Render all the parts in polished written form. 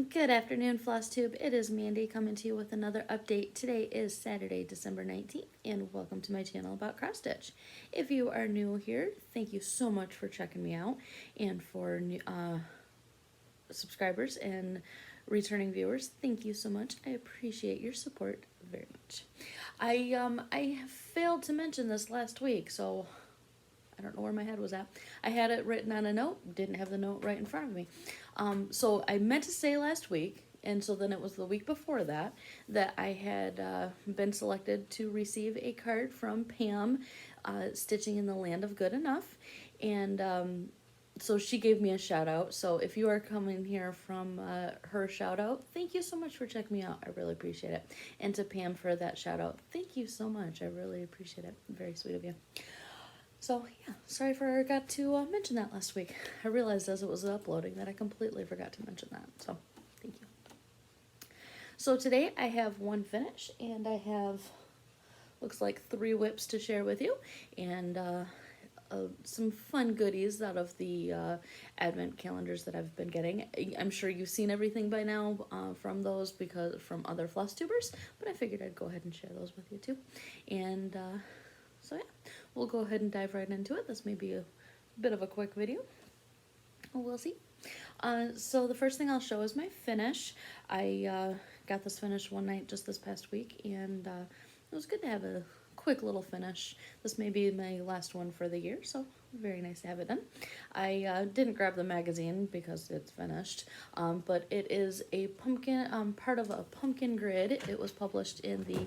Good afternoon, Flosstube. It is Mandy coming to you with another update. Today is Saturday, December 19th, and welcome to my channel about cross stitch. If you are new here, thank you so much for checking me out, and for new subscribers and returning viewers, thank you so much. I appreciate your support very much. I failed to mention this last week, so I don't know where my head was at. I had it written on a note, didn't have the note right in front of me. So I meant to say last week, and so then it was the week before that, that I had been selected to receive a card from Pam, Stitching in the Land of Good Enough. And so she gave me a shout out. So if you are coming here from her shout out, thank you so much for checking me out. I really appreciate it. And to Pam for that shout out, thank you so much. I really appreciate it. Very sweet of you. So yeah, sorry for I forgot to mention that last week. I realized as it was uploading that I completely forgot to mention that. So thank you. So today I have one finish, and I have, looks like 3 WIPs to share with you, and some fun goodies out of the advent calendars that I've been getting. I'm sure you've seen everything by now from those, because from other Flosstubers, but I figured I'd go ahead and share those with you too. And so yeah, we'll go ahead and dive right into it. This may be a bit of a quick video. We'll see. So the first thing I'll show is my finish. I got this finished one night just this past week, and it was good to have a quick little finish. This may be my last one for the year, so very nice to have it done. I didn't grab the magazine because it's finished, but it is a pumpkin, part of a pumpkin grid. It was published in the,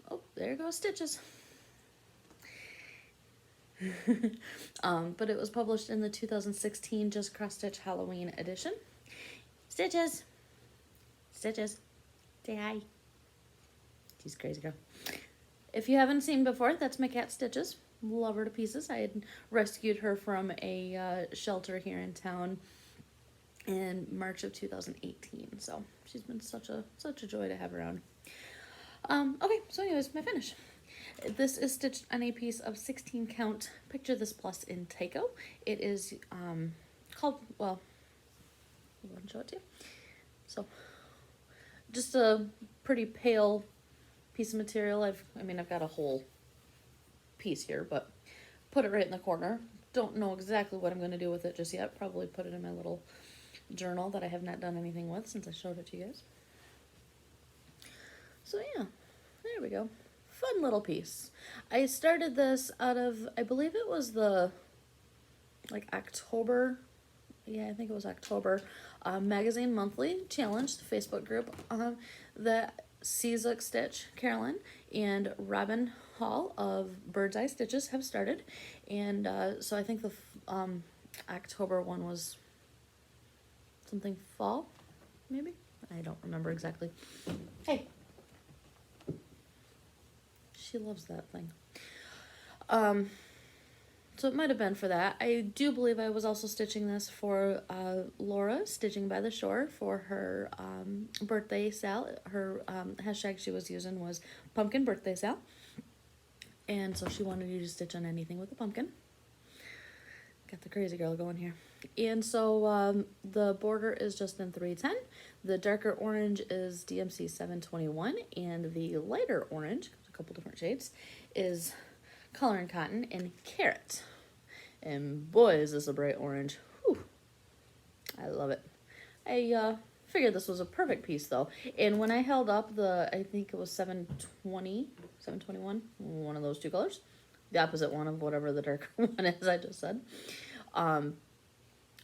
oh, there goes Stitches. But it was published in the 2016 Just Cross Stitch Halloween edition. Stitches! Stitches, say hi. She's a crazy girl. If you haven't seen before, that's my cat Stitches. Love her to pieces. I had rescued her from a shelter here in town in March of 2018, so she's been such a joy to have around. Okay, so anyways, my finish. This is stitched on a piece of 16 count Picture This Plus in Taiko. It is called, well, I want to show it to you. So, just a pretty pale piece of material. I've got a whole piece here, but put it right in the corner. Don't know exactly what I'm going to do with it just yet. Probably put it in my little journal that I have not done anything with since I showed it to you guys. So yeah, there we go. Fun little piece. I started this out of, I believe it was the, like, October, yeah, I think it was October, Magazine Monthly Challenge, the Facebook group, that Cezuk Stitch, Carolyn, and Robin Hall of Bird's Eye Stitches have started. And so I think the October one was something fall, maybe? I don't remember exactly. Hey. She loves that thing. So it might have been for that. I do believe I was also stitching this for Laura, Stitching by the Shore, for her birthday sale. Her hashtag she was using was pumpkin birthday sale. And so she wanted you to stitch on anything with a pumpkin. Got the crazy girl going here. And so the border is just in 310. The darker orange is DMC 721, and the lighter orange, a couple different shades, is Color and Cotton and Carrot. And boy, is this a bright orange. Whew. I love it. I figured this was a perfect piece though. And when I held up the, I think it was 720, 721, one of those two colors, the opposite one of whatever the darker one is I just said.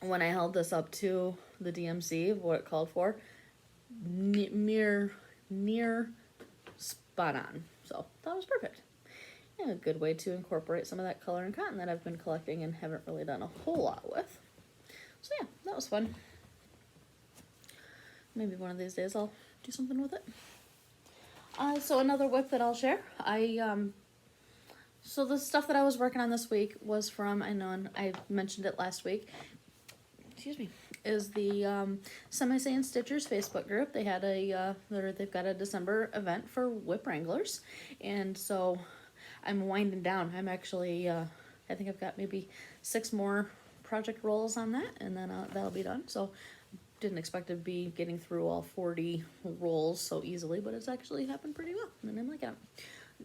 When I held this up to the DMC of what it called for, near spot on. So that was perfect. Yeah, a good way to incorporate some of that color and cotton that I've been collecting and haven't really done a whole lot with. So yeah, that was fun. Maybe one of these days I'll do something with it. So another WIP that I'll share. So the stuff that I was working on this week was from, I know I mentioned it last week, excuse me, is the Semi-Sane Stitchers Facebook group. They had they've got a December event for WIP Wranglers, and so I'm winding down. I'm actually, I think I've got maybe 6 more project rolls on that, and then that'll be done. So didn't expect to be getting through all 40 rolls so easily, but it's actually happened pretty well, and I'm liking it.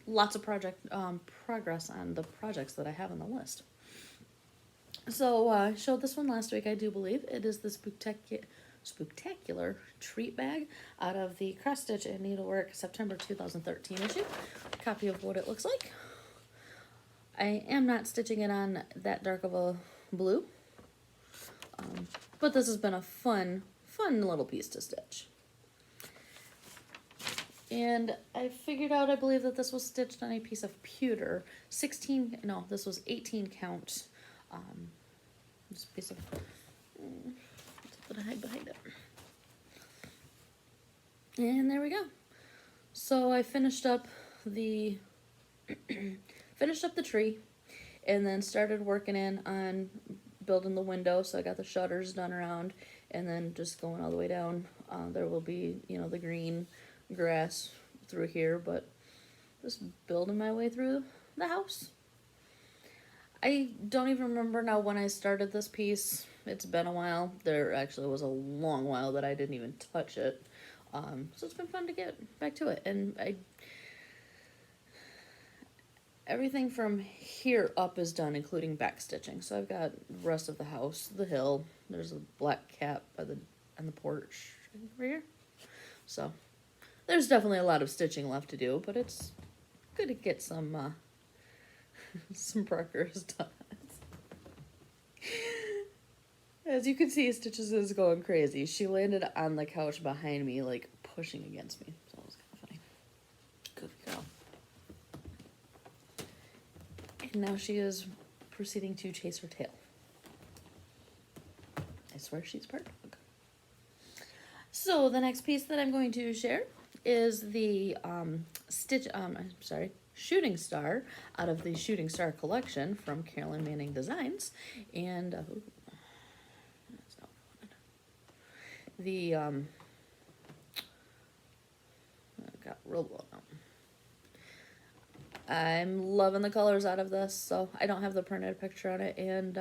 Lots of progress on the projects that I have on the list. So I showed this one last week, I do believe. It is the Spooktacular treat bag out of the Cross Stitch and Needlework September 2013 issue. Copy of what it looks like. I am not stitching it on that dark of a blue, but this has been a fun little piece to stitch. And I figured out, I believe that this was stitched on a piece of pewter, this was 18 count, this piece of, let's hide behind it. And there we go. So I finished up the, tree, and then started working in on building the window. So I got the shutters done around, and then just going all the way down. There will be, the green grass through here, but just building my way through the house. I don't even remember now when I started this piece. It's been a while. There actually was a long while that I didn't even touch it. So it's been fun to get back to it. And everything from here up is done, including back stitching. So I've got the rest of the house, the hill. There's a black cat on the porch over here. So there's definitely a lot of stitching left to do, but it's good to get some progress done. As you can see, Stitches is going crazy. She landed on the couch behind me, like pushing against me. So it was kind of funny. Good girl. And now she is proceeding to chase her tail. I swear she's part dog. So the next piece that I'm going to share is the Shooting Star out of the Shooting Star collection from Carolyn Manning Designs. And that's not what I wanted. Got real blown out. I'm loving the colors out of this, so I don't have the printed picture on it, and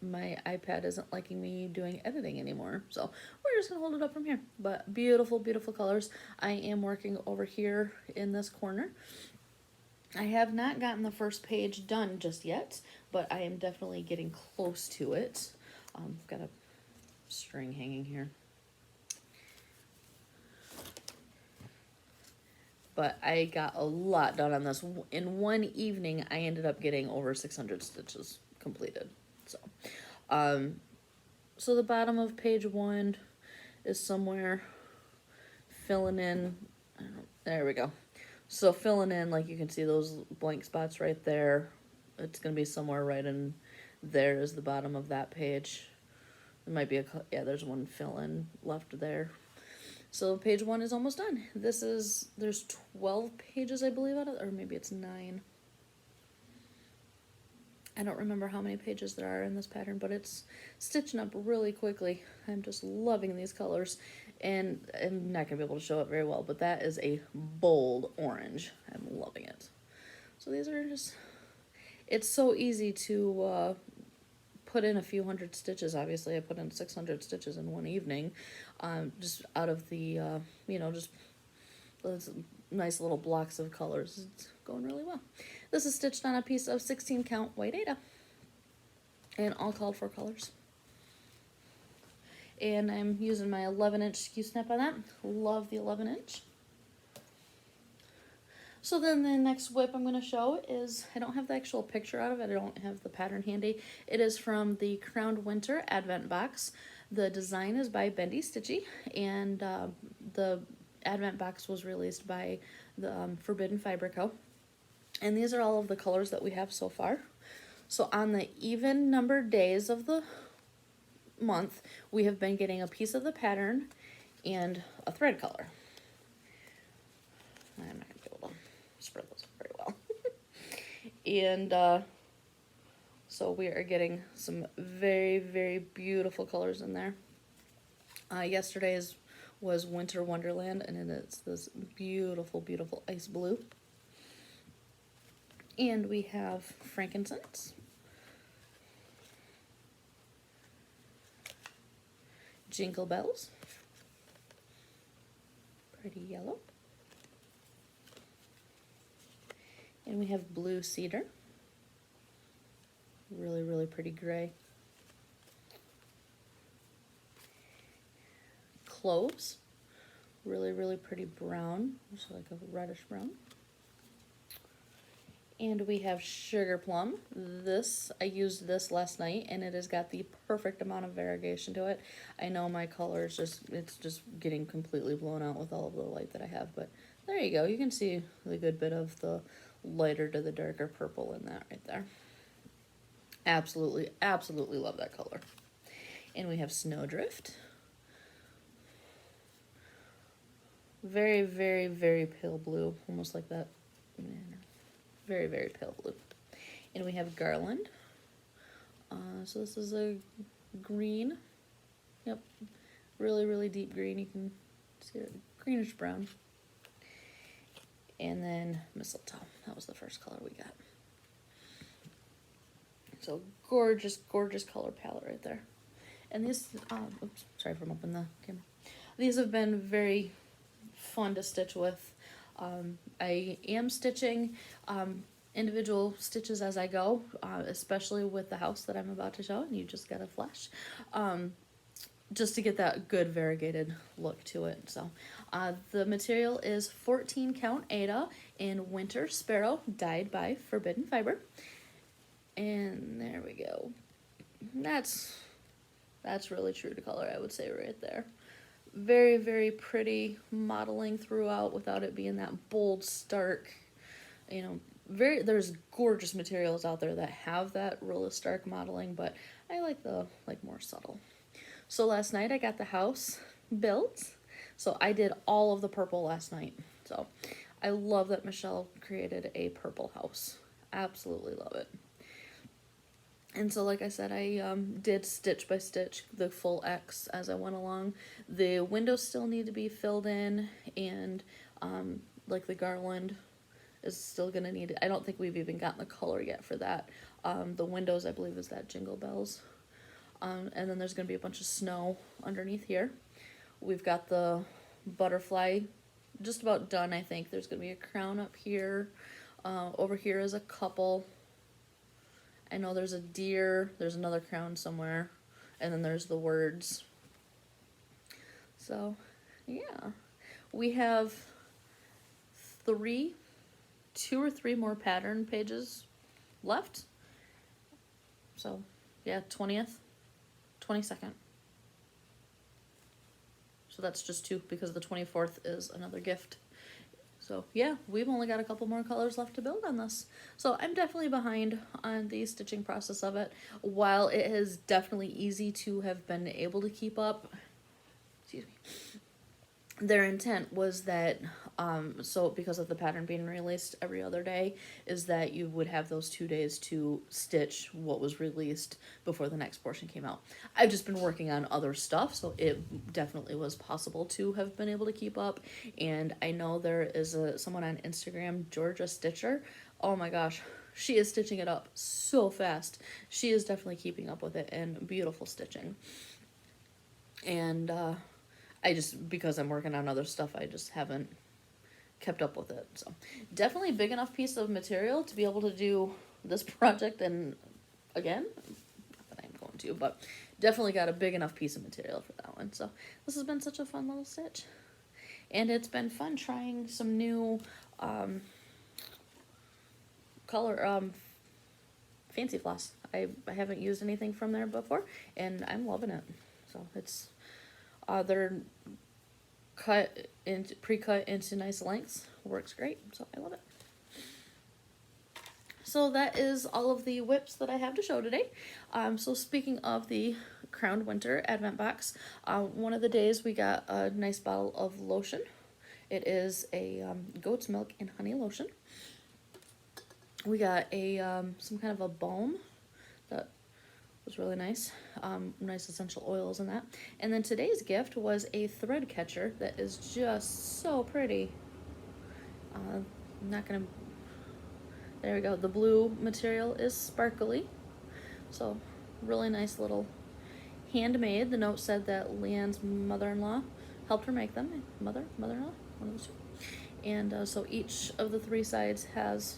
my iPad isn't liking me doing editing anymore, so we're just gonna hold it up from here. But beautiful, beautiful colors. I am working over here in this corner. I have not gotten the first page done just yet, but I am definitely getting close to it. I've got a string hanging here. But I got a lot done on this. In one evening, I ended up getting over 600 stitches completed. So the bottom of page 1 is somewhere filling in. There we go. So filling in, like you can see those blank spots right there. It's going to be somewhere right in there is the bottom of that page. There might be there's one fill in left there. So page 1 is almost done. There's 12 pages, I believe, out of it, or maybe it's 9. I don't remember how many pages there are in this pattern, but it's stitching up really quickly. I'm just loving these colors, and I'm not gonna be able to show it very well, but that is a bold orange. I'm loving it. So these are it's so easy to put in a few hundred stitches. Obviously I put in 600 stitches in one evening, just out of the just those nice little blocks of colors. It's going really well. This is stitched on a piece of 16 count white Aida, and all called for colors. And I'm using my 11-inch skew snap on that. Love the 11-inch. So then the next WIP I'm going to show is, I don't have the actual picture out of it, I don't have the pattern handy. It is from the Crowned Winter Advent Box. The design is by Bendy Stitchy, and the Advent Box was released by the Forbidden Fiber Co. And these are all of the colors that we have so far. So on the even numbered days of the month, we have been getting a piece of the pattern and a thread color. I'm not going to be able to spread those very well. And so we are getting some very, very beautiful colors in there. Yesterday's was Winter Wonderland, and it's this beautiful, beautiful ice blue. And we have Frankincense, Jingle Bells, pretty yellow. And we have Blue Cedar, really, really pretty gray. Cloves, really, really pretty brown, just like a reddish brown. And we have Sugar Plum. This, I used this last night, and it has got the perfect amount of variegation to it. I know my color is it's just getting completely blown out with all of the light that I have, but there you go. You can see the good bit of the lighter to the darker purple in that right there. Absolutely, absolutely love that color. And we have Snowdrift. Very, very, very pale blue, almost like that. Very, very pale blue. And we have Garland. So this is a green. Yep, really, really deep green. You can see it, greenish brown. And then Mistletoe. That was the first color we got. So gorgeous, gorgeous color palette right there. And these, oops, sorry if I'm up in the camera. These have been very fun to stitch with. I am stitching individual stitches as I go, especially with the house that I'm about to show, and you just got a flash, just to get that good variegated look to it. So the material is 14 count Ada in Winter Sparrow, dyed by Forbidden Fiber. And there we go. That's really true to color, I would say, right there. Very, very pretty modeling throughout without it being that bold, stark, you know, there's gorgeous materials out there that have that really stark modeling, but I like the more subtle. So last night I got the house built. So I did all of the purple last night. So I love that Michelle created a purple house. Absolutely love it. And so, like I said, I did stitch by stitch the full X as I went along. The windows still need to be filled in, and like the garland is still gonna need it. I don't think we've even gotten the color yet for that. The windows, I believe, is that Jingle Bells. And then there's gonna be a bunch of snow underneath here. We've got the butterfly just about done, I think. There's gonna be a crown up here. Over here is a couple. I know there's a deer, there's another crown somewhere, and then there's the words. So, yeah. We have 2 or 3 more pattern pages left. So, yeah, 20th, 22nd. So that's just 2 because the 24th is another gift. So yeah, we've only got a couple more colors left to build on this. So I'm definitely behind on the stitching process of it. While it is definitely easy to have been able to keep up, excuse me, their intent was that, so because of the pattern being released every other day, is that you would have those 2 days to stitch what was released before the next portion came out. I've just been working on other stuff, so it definitely was possible to have been able to keep up. And I know there is someone on Instagram, Georgia Stitcher. Oh my gosh, she is stitching it up so fast. She is definitely keeping up with it, and beautiful stitching. And because I'm working on other stuff, I just haven't kept up with it. So definitely a big enough piece of material to be able to do this project, and again, not that I'm going to, but definitely got a big enough piece of material for that one. So this has been such a fun little stitch, and it's been fun trying some new color fancy floss. I haven't used anything from there before, and I'm loving it. So it's they're pre-cut into nice lengths. Works great, so I love it. So that is all of the WIPs that I have to show today. So speaking of the Crowned Winter Advent Box, one of the days we got a nice bottle of lotion. It is a goat's milk and honey lotion. We got a some kind of a balm that was really nice. Nice essential oils and that. And then today's gift was a thread catcher that is just so pretty. I'm not gonna, there we go. The blue material is sparkly. So really nice little handmade. The note said that Leanne's mother-in-law helped her make them. Mother-in-law? One of those two. And so each of the 3 sides has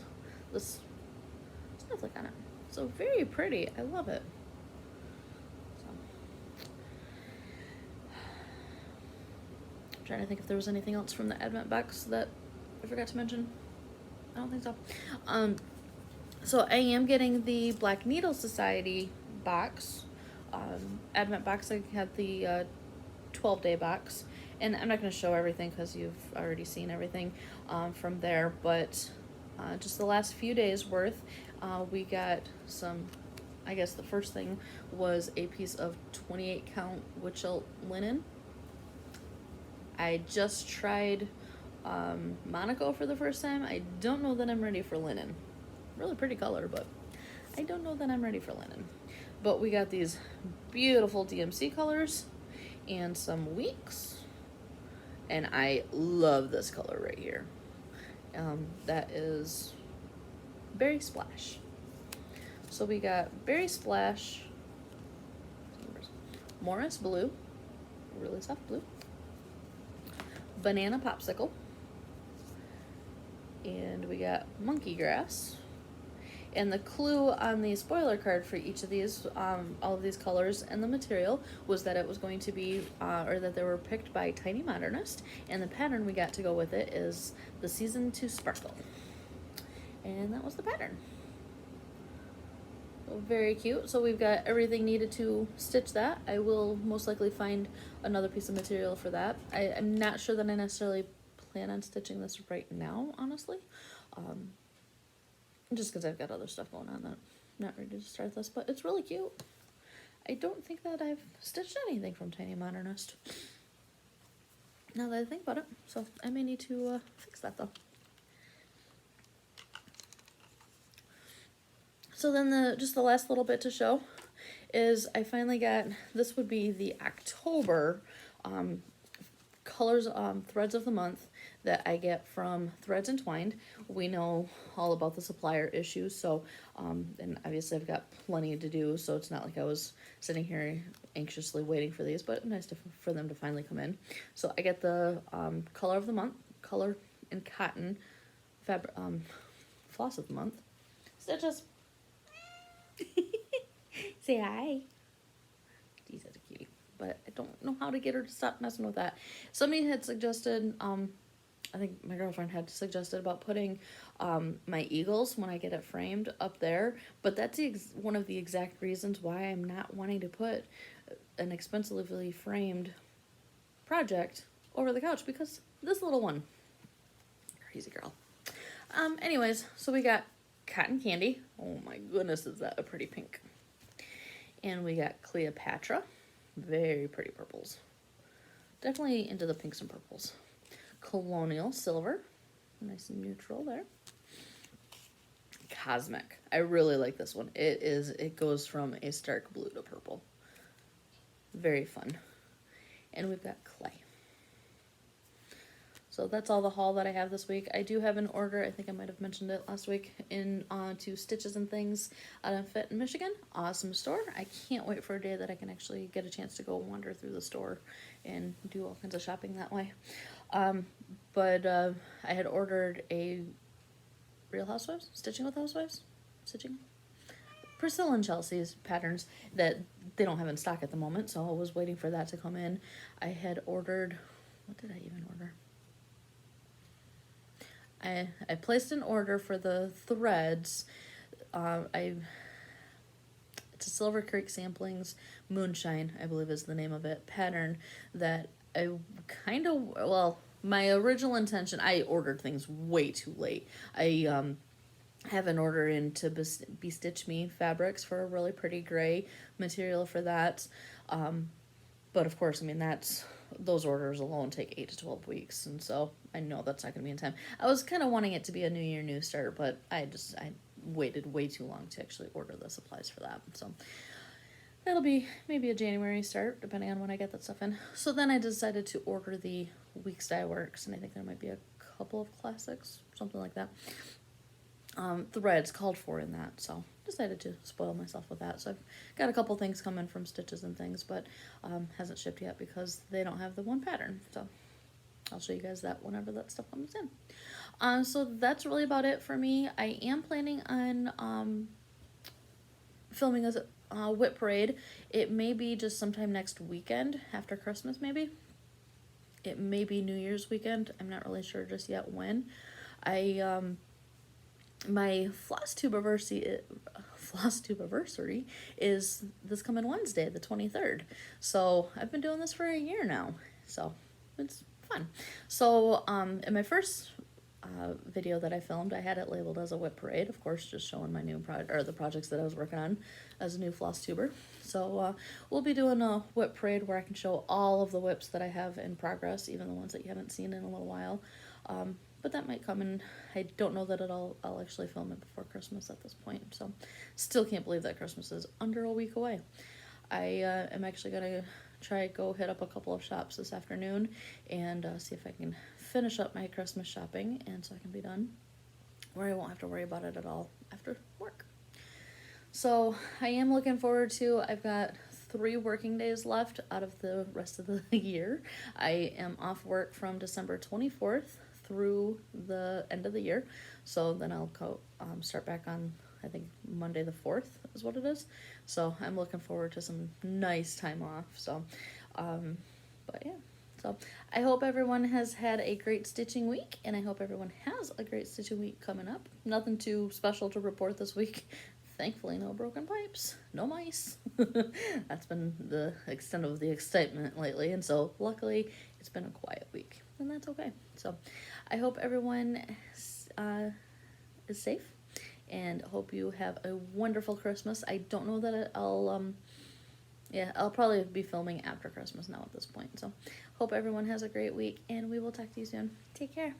this snowflake on it. So very pretty. I love it. So, I'm trying to think if there was anything else from the Advent box that I forgot to mention. I don't think so. So I am getting the Black Needle Society box. Advent box. I had the 12-day box. And I'm not going to show everything because you've already seen everything from there. But just the last few days worth, we got some, I guess the first thing was a piece of 28 count Witchelt linen. I just tried Monaco for the first time. I don't know that I'm ready for linen. Really pretty color, but I don't know that I'm ready for linen. But we got these beautiful DMC colors and some weeks. And I love this color right here. That is Berry Splash. So we got Berry Splash, Morris Blue, really soft blue, Banana Popsicle, and we got Monkey Grass. And the clue on the spoiler card for each of these, all of these colors and the material, was that it was going to be, or that they were picked by Tiny Modernist, and the pattern we got to go with it is the Season to Sparkle. And that was the pattern. So very cute. So we've got everything needed to stitch that. I will most likely find another piece of material for that. I'm not sure that I necessarily plan on stitching this right now, honestly. Just because I've got other stuff going on that I'm not ready to start this, but it's really cute. I don't think that I've stitched anything from Tiny Modernist, now that I think about it, so I may need to fix that though. So then just the last little bit to show is I finally got, this would be the October colors, threads of the month that I get from Threads Entwined. We know all about the supplier issues, so and obviously I've got plenty to do, so it's not like I was sitting here anxiously waiting for these, but nice for them to finally come in. So I get the color of the month, color and cotton fabric, floss of the month, stitches. Say hi. He's such a cutie, but I don't know how to get her to stop messing with that. Somebody had suggested, I think my girlfriend had suggested about putting my eagles, when I get it framed, up there. But that's one of the exact reasons why I'm not wanting to put an expensively framed project over the couch, because this little one. Crazy girl. Anyways, so we got Cotton Candy. Oh my goodness, is that a pretty pink. And we got Cleopatra. Very pretty purples. Definitely into the pinks and purples. Colonial Silver, nice and neutral there. Cosmic, I really like this one. It goes from a stark blue to purple. Very fun. And we've got Clay. So that's all the haul that I have this week. I do have an order, I think I might have mentioned it last week, to Stitches and Things out of Fenton, Michigan. Awesome store. I can't wait for a day that I can actually get a chance to go wander through the store and do all kinds of shopping that way. But I had ordered a Real Housewives, Stitching with Housewives, Priscilla and Chelsea's patterns that they don't have in stock at the moment, so I was waiting for that to come in. I had ordered, what did I even order? I placed an order for the threads. It's a Silver Creek Samplings Moonshine, I believe is the name of it, pattern that I kind of, well, my original intention, I ordered things way too late. I have an order in to Be Stitch Me fabrics for a really pretty gray material for that. But of course, I mean, those orders alone take 8 to 12 weeks, and so I know that's not going to be in time. I was kind of wanting it to be a New Year, New Start, but I waited way too long to actually order the supplies for that. So that'll be maybe a January start, depending on when I get that stuff in. So then I decided to order the Weeks Dye Works, and I think there might be a couple of classics, something like that. Threads called for in that, so decided to spoil myself with that. So I've got a couple things coming from Stitches and things, but hasn't shipped yet because they don't have the one pattern. So I'll show you guys that whenever that stuff comes in. So that's really about it for me. I am planning on filming a WIP parade. It may be just sometime next weekend after Christmas, maybe. It may be New Year's weekend. I'm not really sure just yet when. My Flosstube-iversary is this coming Wednesday, the 23rd. So I've been doing this for a year now. So it's fun. So in my first video that I filmed, I had it labeled as a WIP parade, of course, just showing my new the projects that I was working on as a new Flosstuber. So we'll be doing a WIP parade where I can show all of the WIPs that I have in progress, even the ones that you haven't seen in a little while. But that might come in. I don't know that I'll actually film it before Christmas at this point. So still can't believe that Christmas is under a week away. I am actually gonna go hit up a couple of shops this afternoon and see if I can finish up my Christmas shopping, and so I can be done where I won't have to worry about it at all after work. So I am looking forward to, I've got 3 working days left out of the rest of the year. I am off work from December 24th through the end of the year. So then I'll go start back on, I think, Monday the 4th is what it is. So I'm looking forward to some nice time off. So, but yeah. So I hope everyone has had a great stitching week, and I hope everyone has a great stitching week coming up. Nothing too special to report this week. Thankfully, no broken pipes, no mice. That's been the extent of the excitement lately, and so luckily it's been a quiet week, and that's okay. So I hope everyone is safe, and hope you have a wonderful Christmas. I don't know that I'll probably be filming after Christmas now at this point. So hope everyone has a great week, and we will talk to you soon. Take care.